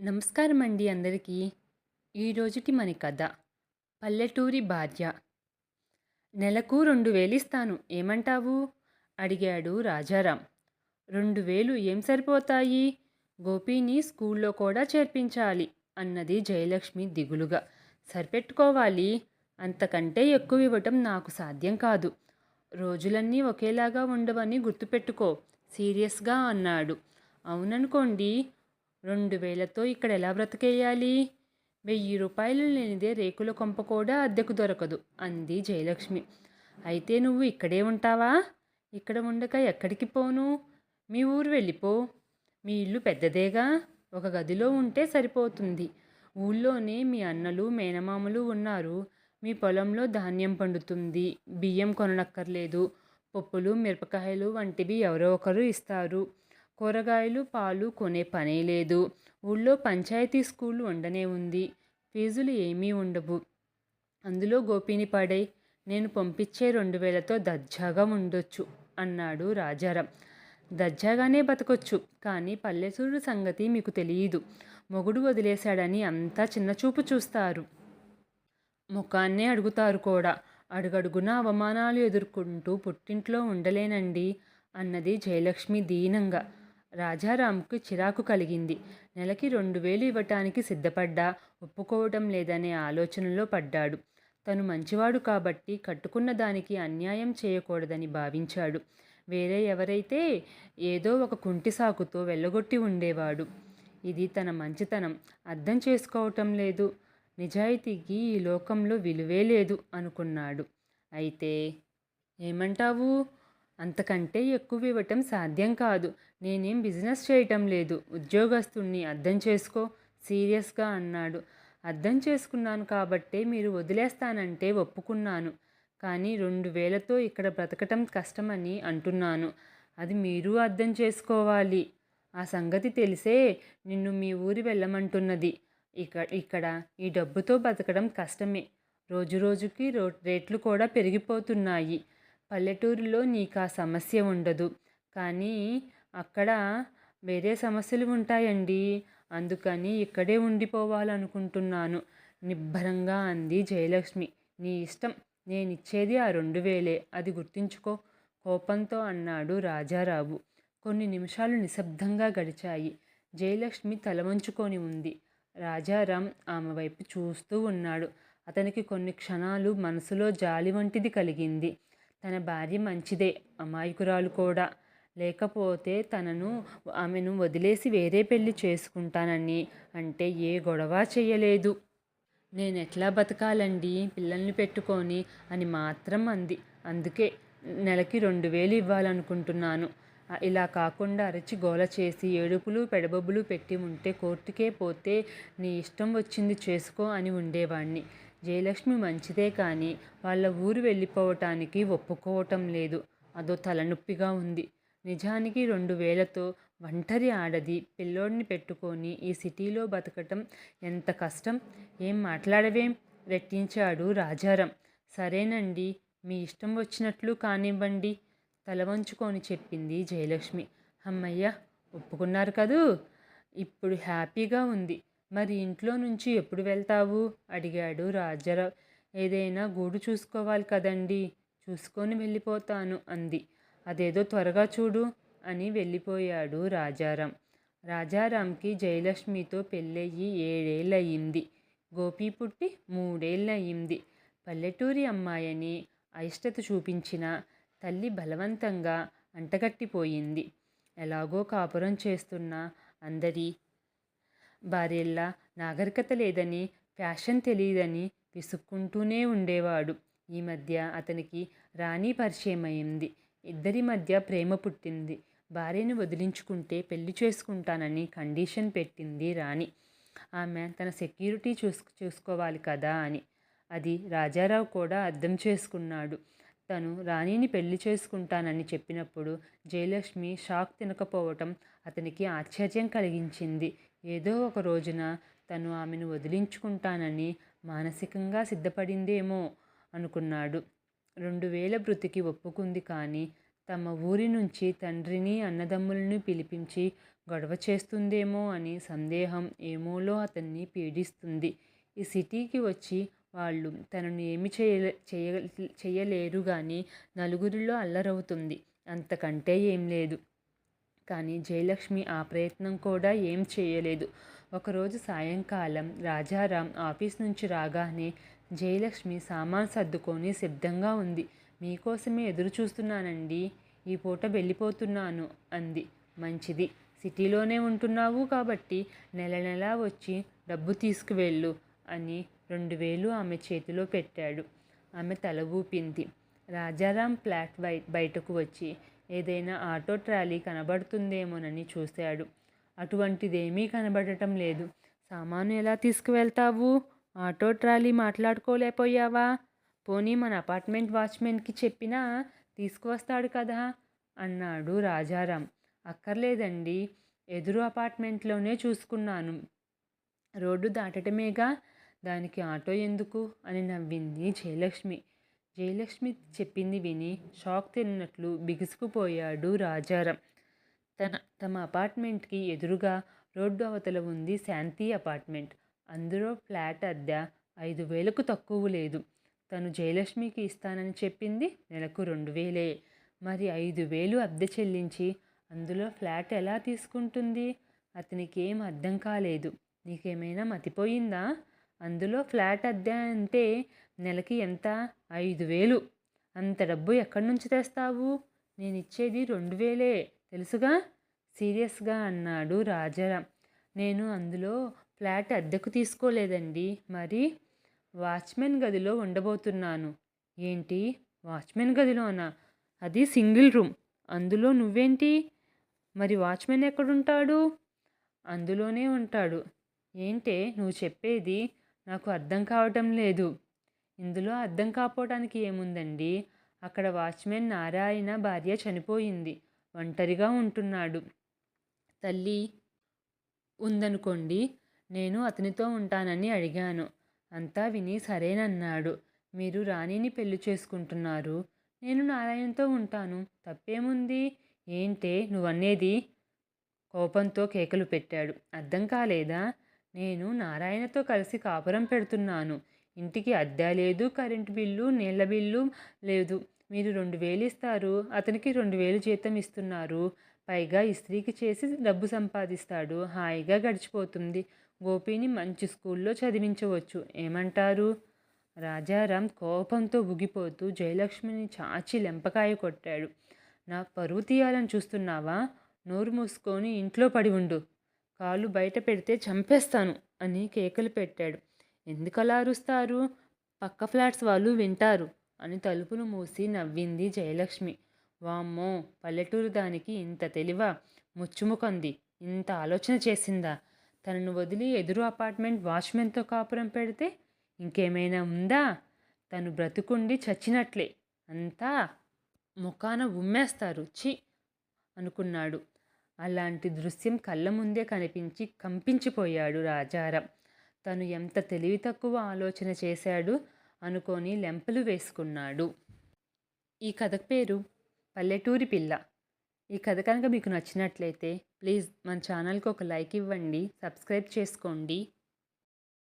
నమస్కారం అండి అందరికీ. ఈరోజుటి మన కథ పల్లెటూరి భార్య. నెలకు 2000 ఇస్తాను ఏమంటావు? అడిగాడు రాజారాం. 2000 ఏం సరిపోతాయి? గోపీని స్కూల్లో కూడా చేర్పించాలి అన్నది జయలక్ష్మి దిగులుగా. సరిపెట్టుకోవాలి. అంతకంటే ఎక్కువ ఇవ్వటం నాకు సాధ్యం కాదు. రోజులన్నీ ఒకేలాగా ఉండవని గుర్తుపెట్టుకో సీరియస్గా అన్నాడు. అవుననుకోండి. 2000తో ఇక్కడ ఎలా బ్రతికేయాలి? 1000 రూపాయలు లేనిదే రేకుల కొంప కూడా అద్దెకు దొరకదు అంది జయలక్ష్మి. అయితే నువ్వు ఇక్కడే ఉంటావా? ఇక్కడ ఉండక ఎక్కడికి పోను? మీ ఊరు వెళ్ళిపో. మీ ఇల్లు పెద్దదేగా, ఒక గదిలో ఉంటే సరిపోతుంది. ఊళ్ళోనే మీ అన్నలు మేనమామలు ఉన్నారు. మీ పొలంలో ధాన్యం పండుతుంది, బియ్యం కొననక్కర్లేదు. పప్పులు మిరపకాయలు వంటివి ఎవరో ఒకరు ఇస్తారు. కూరగాయలు పాలు కొనే పనే లేదు. ఊళ్ళో పంచాయతీ స్కూలు ఉండనే ఉంది. ఫీజులు ఏమీ ఉండవు. అందులో గోపిని పడై నేను పంపించే 2000తో దర్జాగా ఉండొచ్చు అన్నాడు రాజారాం. దర్జాగానే బతకొచ్చు, కానీ పల్లెటూరు సంగతి మీకు తెలియదు. మొగుడు వదిలేశాడని అంతా చిన్నచూపు చూస్తారు. ముఖాన్నే అడుగుతారు కూడా. అడుగడుగున అవమానాలు ఎదుర్కొంటూ పుట్టింట్లో ఉండలేనండి అన్నది జయలక్ష్మి దీనంగా. రాజారాంకు చిరాకు కలిగింది. నెలకి 2000 ఇవ్వటానికి సిద్ధపడ్డా ఒప్పుకోవటం లేదనే ఆలోచనలో పడ్డాడు. తను మంచివాడు కాబట్టి కట్టుకున్న దానికి అన్యాయం చేయకూడదని భావించాడు. వేరే ఎవరైతే ఏదో ఒక కుంటి సాకుతో వెళ్ళగొట్టి ఉండేవాడు. ఇది తన మంచితనం అర్థం చేసుకోవటం లేదు. నిజాయితీకి ఈ లోకంలో విలువే లేదు అనుకున్నాడు. అయితే ఏమంటావు? అంతకంటే ఎక్కువ ఇవ్వటం సాధ్యం కాదు. నేనేం బిజినెస్ చేయటం లేదు, ఉద్యోగస్తుణ్ణి, అర్థం చేసుకో సీరియస్గా అన్నాడు. అర్థం చేసుకున్నాను కాబట్టే మీరు వదిలేస్తానంటే ఒప్పుకున్నాను. కానీ 2000తో ఇక్కడ బ్రతకటం కష్టమని అంటున్నాను. అది మీరు అర్థం చేసుకోవాలి. ఆ సంగతి తెలిసే నిన్ను మీ ఊరి వెళ్ళమంటున్నది. ఇక్కడ ఈ డబ్బుతో బతకడం కష్టమే. రోజురోజుకి రేట్లు కూడా పెరిగిపోతున్నాయి. పల్లెటూరులో నీకు ఆ సమస్య ఉండదు, కానీ అక్కడ వేరే సమస్యలు ఉంటాయండి. అందుకని ఇక్కడే ఉండిపోవాలనుకుంటున్నాను నిబ్బరంగా అంది జయలక్ష్మి. నీ ఇష్టం. నేనిచ్చేది ఆ 2000, అది గుర్తుంచుకో కోపంతో అన్నాడు రాజారావు. కొన్ని నిమిషాలు నిశ్శబ్దంగా గడిచాయి. జయలక్ష్మి తల వంచుకొని ఉంది. రాజారాం ఆమె వైపు చూస్తూ ఉన్నాడు. అతనికి కొన్ని క్షణాలు మనసులో జాలి వంటిది కలిగింది. తన భార్య మంచిదే, అమాయకురాలు కూడా. లేకపోతే ఆమెను వదిలేసి వేరే పెళ్లి చేసుకుంటానని అంటే ఏ గొడవ చేయలేదు. నేనెట్లా బతకాలండి పిల్లల్ని పెట్టుకొని అని మాత్రం అంది. అందుకే నెలకి 2000 ఇవ్వాలనుకుంటున్నాను. ఇలా కాకుండా అరచి గోల చేసి ఏడుపులు పెడబొబ్బులు పెట్టి ఉంటే కోర్టుకే పోతే నీ ఇష్టం వచ్చింది చేసుకో అని ఉండేవాణ్ణి. జయలక్ష్మి మంచిదే, కానీ వాళ్ళ ఊరు వెళ్ళిపోవటానికి ఒప్పుకోవటం లేదు. అదో తలనొప్పిగా ఉంది. నిజానికి 2000తో ఒంటరి ఆడది పిల్లోడిని పెట్టుకొని ఈ సిటీలో బతకటం ఎంత కష్టం. ఏం మాట్లాడవేం రెట్టించాడు రాజారాం. సరేనండి, మీ ఇష్టం వచ్చినట్లు కానివ్వండి తల వంచుకొని చెప్పింది జయలక్ష్మి. అమ్మయ్య, ఒప్పుకున్నారు కదూ, ఇప్పుడు హ్యాపీగా ఉంది. మరి ఇంట్లో నుంచి ఎప్పుడు వెళ్తావు అడిగాడు రాజారావు. ఏదైనా గూడు చూసుకోవాలి కదండి, చూసుకొని వెళ్ళిపోతాను అంది. అదేదో త్వరగా చూడు అని వెళ్ళిపోయాడు రాజారాం. రాజారాంకి జయలక్ష్మితో పెళ్ళయ్యి 7 ఏళ్ళయింది. గోపి పుట్టి 3 ఏళ్ళయింది. పల్లెటూరి అమ్మాయని అయిష్టత చూపించిన తల్లి బలవంతంగా అంటగట్టిపోయింది. ఎలాగో కాపురం చేస్తున్న అందరి భార్యల్లా నాగరికత లేదని, ఫ్యాషన్ తెలియదని విసుక్కుంటూనే ఉండేవాడు. ఈ మధ్య అతనికి రాణి పరిచయమైంది. ఇద్దరి మధ్య ప్రేమ పుట్టింది. భార్యను వదిలించుకుంటే పెళ్లి చేసుకుంటానని కండిషన్ పెట్టింది రాణి. ఆమె తన సెక్యూరిటీ చూసుకోవాలి కదా అని. అది రాజారావు కూడా అర్థం చేసుకున్నాడు. తను రాణిని పెళ్లి చేసుకుంటానని చెప్పినప్పుడు జయలక్ష్మి షాక్ తినకపోవటం అతనికి ఆశ్చర్యం కలిగించింది. ఏదో ఒక రోజున తను ఆమెను వదిలించుకుంటానని మానసికంగా సిద్ధపడిందేమో అనుకున్నాడు. 2000 బ్రతికి ఒప్పుకుంది, కానీ తమ ఊరి నుంచి తండ్రిని అన్నదమ్ములను పిలిపించి గొడవ చేస్తుందేమో అని సందేహం ఏమోలో అతన్ని పీడిస్తుంది. ఈ సిటీకి వచ్చి వాళ్ళు తనను ఏమి చేయలేరు కానీ నలుగురిలో అల్లరవుతుంది, అంతకంటే ఏం లేదు. కానీ జయలక్ష్మి ఆ ప్రయత్నం కూడా ఏం చేయలేదు. ఒకరోజు సాయంకాలం రాజారాం ఆఫీస్ నుంచి రాగానే జయలక్ష్మి సామాన్ సర్దుకొని సిద్ధంగా ఉంది. మీకోసమే ఎదురు చూస్తున్నానండి, ఈ పూట వెళ్ళిపోతున్నాను అంది. మంచిది, సిటీలోనే ఉంటున్నావు కాబట్టి నెల నెలా వచ్చి డబ్బు తీసుకువెళ్ళు అని 2000 ఆమె చేతిలో పెట్టాడు. ఆమె తల ఊపింది. రాజారాం ఫ్లాట్ బయటకు వచ్చి ఏదైనా ఆటో ట్రాలీ కనబడుతుందేమోనని చూశాడు. అటువంటిదేమీ కనబడటం లేదు. సామాను ఎలా తీసుకువెళ్తావు? Auto trolley మాట్లాడుకోలేకపోయావా? పోనీ మన అపార్ట్మెంట్ వాచ్మెన్కి చెప్పినా తీసుకువస్తాడు కదా అన్నాడు రాజారాం. అక్కర్లేదండి, ఎదురు అపార్ట్మెంట్లోనే చూసుకున్నాను, రోడ్డు దాటటమేగా, దానికి ఆటో ఎందుకు అని నవ్వింది జయలక్ష్మి. జయలక్ష్మి చెప్పింది విని షాక్ తిన్నట్లు బిగుసుకుపోయాడు రాజారాం. తమ అపార్ట్మెంట్కి ఎదురుగా రోడ్డు అవతల ఉంది శాంతి అపార్ట్మెంట్. అందులో ఫ్లాట్ అద్దె 5000కు తక్కువ లేదు. తను జయలక్ష్మికి ఇస్తానని చెప్పింది నెలకు 2000. మరి 5000 అద్దె చెల్లించి అందులో ఫ్లాట్ ఎలా తీసుకుంటుంది? అతనికి ఏం అర్థం కాలేదు. నీకేమైనా మతిపోయిందా? అందులో ఫ్లాట్ అద్దె అంటే నెలకి ఎంత? 5000. అంత డబ్బు ఎక్కడి నుంచి తెస్తావు? నేనిచ్చేది 2000 తెలుసుగా సీరియస్గా అన్నాడు రాజారాం. నేను అందులో ఫ్లాట్ అద్దెకు తీసుకోలేదండి. మరి వాచ్మెన్ గదిలో ఉండబోతున్నాను. ఏంటి, వాచ్మెన్ గదిలోనా? అది సింగిల్ రూమ్, అందులో నువ్వేంటి? మరి వాచ్మెన్ ఎక్కడుంటాడు? అందులోనే ఉంటాడు. ఏంటే నువ్వు చెప్పేది? నాకు అర్థం కావటం లేదు. ఇందులో అర్థం కాపోవటానికి ఏముందండి? అక్కడ వాచ్మెన్ నారాయణ భార్య చనిపోయింది, ఒంటరిగా ఉంటున్నాడు. తల్లి ఉందనుకోండి, నేను అతనితో ఉంటానని అడిగాను. అంతా విని సరేనన్నాడు. మీరు రాణిని పెళ్లి చేసుకుంటున్నారు, నేను నారాయణతో ఉంటాను, తప్పేముంది? ఏంటే నువ్వనేది? కోపంతో కేకలు పెట్టాడు. అర్థం కాలేదా? నేను నారాయణతో కలిసి కాపురం పెడుతున్నాను. ఇంటికి అద్దె లేదు, కరెంటు బిల్లు, నీళ్ల బిల్లు లేదు. మీరు 2000 ఇస్తారు, అతనికి 2000 జీతం ఇస్తున్నారు. పైగా ఇస్త్రీకి చేసి డబ్బు సంపాదిస్తాడు. హాయిగా గడిచిపోతుంది. గోపిని మంచి స్కూల్లో చదివించవచ్చు. ఏమంటారు? రాజారాం కోపంతో ఊగిపోతూ జయలక్ష్మిని చాచి లెంపకాయ కొట్టాడు. నా పరువు తీయాలని చూస్తున్నావా? నోరు మూసుకొని ఇంట్లో పడి ఉండు, కాలు బయట పెడితే చంపేస్తాను అని కేకలు పెట్టాడు. ఎందుకలా అరుస్తారు? పక్క ఫ్లాట్స్ వాళ్ళు వింటారు అని తలుపులు మూసి నవ్వింది జయలక్ష్మి. వామ్మో, పల్లెటూరు దానికి ఇంత తెలివా? ముచ్చుముఖంది ఇంత ఆలోచన చేసిందా? తనను వదిలి ఎదురు అపార్ట్మెంట్ వాచ్మెన్తో కాపురం పెడితే ఇంకేమైనా ఉందా? తను బ్రతుకుండి చచ్చినట్లే, అంతా ముఖాన ఉమ్మేస్తారు, చి అనుకున్నాడు. అలాంటి దృశ్యం కళ్ళ ముందే కనిపించి కంపించిపోయాడు రాజారాం. తను ఎంత తెలివి తక్కువ ఆలోచన చేశాడు అనుకొని లెంపలు వేసుకున్నాడు. ఈ కథ పేరు పల్లెటూరి పిల్ల. ఈ కథ కనుక మీకు నచ్చినట్లయితే ప్లీజ్ మన ఛానల్కి ఒక లైక్ ఇవ్వండి, సబ్స్క్రైబ్ చేసుకోండి.